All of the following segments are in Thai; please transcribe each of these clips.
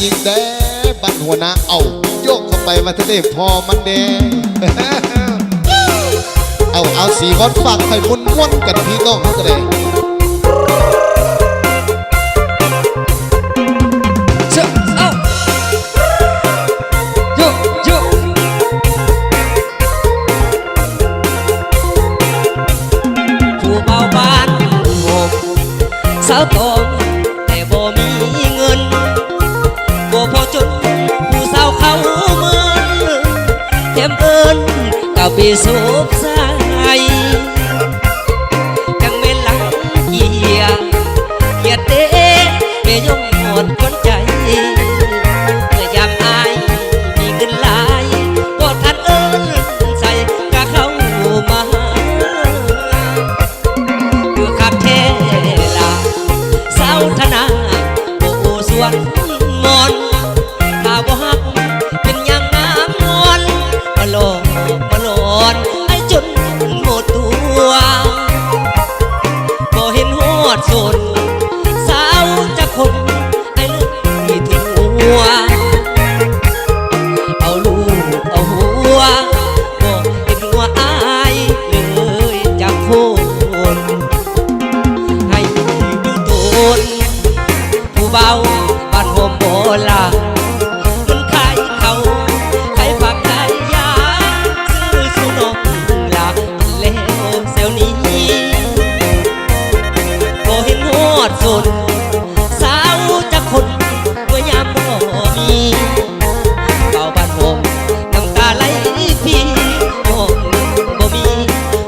ยิงแด้บัดหัวหน้าเอาโยกเข้าไปมาทะเลพอมันแดง เอาสีก้อนฝักให้ม้วนๆกันพี่น้องเขาก็ได้สาวตองแต่บ่มีเงินบ่พอจนผู้สาวเขาเมินแถมเอิญกับปีสุขใสจังเวลาเกียเกียดเด้เมยยงหมดคนใจเมื่อยามอายมีเงินหลายบ่ทันเอิญใส่กะเข้ามาคือขับแท้สาวธนาโอ้สวนมอนถ้าบ่ฮักเป็นอย่างงามงอนมาหลอกมาหลอนให้จนหมดตัวบ่เห็นหอดสนสาวจะคนให้เลือกที่ถึงหัวเอาลูกเอาหัวบ่เห็นหัวอายเลยจากคนให้ดูตนผู้เบาบ้านโฮมโบราณมันขายเขาขายผักขายยาซื้อสุนทรหลักแล้วเซลนี้บ่เห็นหอดสนสาวจะคนตัวยามบ่มีเบาบ้านโฮมน้ำตาไหลพี่ห้องบ่มี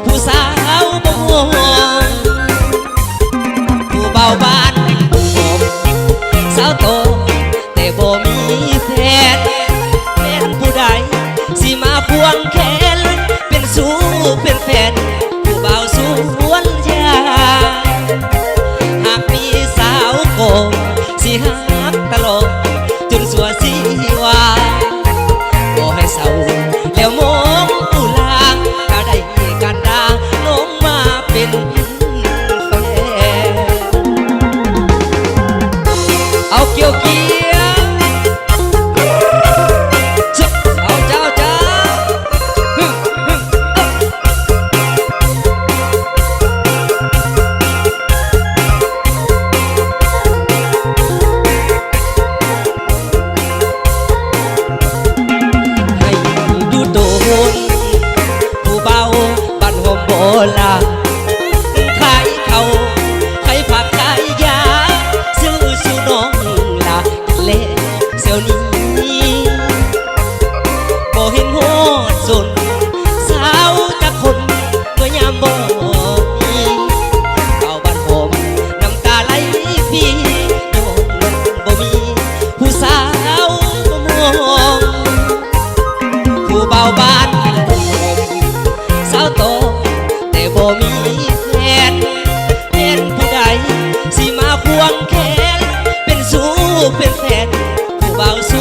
ผู้สาวบ่ห่วงผู้เบาบ้านสาวโตแต่บ่มีแฟนเป็นผู้ใดสิมาพวงแขนเป็นสู้เป็นแฟนผู้เบาสวนยาหากมีสาวโกสิหักตลอดจนสัวสีวาบ่ให้เศร้าแล้วมองผู้ลางถ้าได้การด่าน้องมาเป็นเอาเกี่ยวเอาเจ้าให้ดูโดนผู้เบาบ้านโฮมโบราณขายเขาขายผักขายยาซื้อสุนองละเล่เซลนี้บ่เห็นหอดสนสาวจะคนตัวยามบ่มีเอาบ้านผมน้ำตาไหลพี่โยมบ่มีผู้สาวบ่มองผู้เบาบ้านสาวโตแต่บ่มีแฟนเป็นผู้ใดสิมาควงแขนเป็นสู้เป็นแฟนผู้เบาส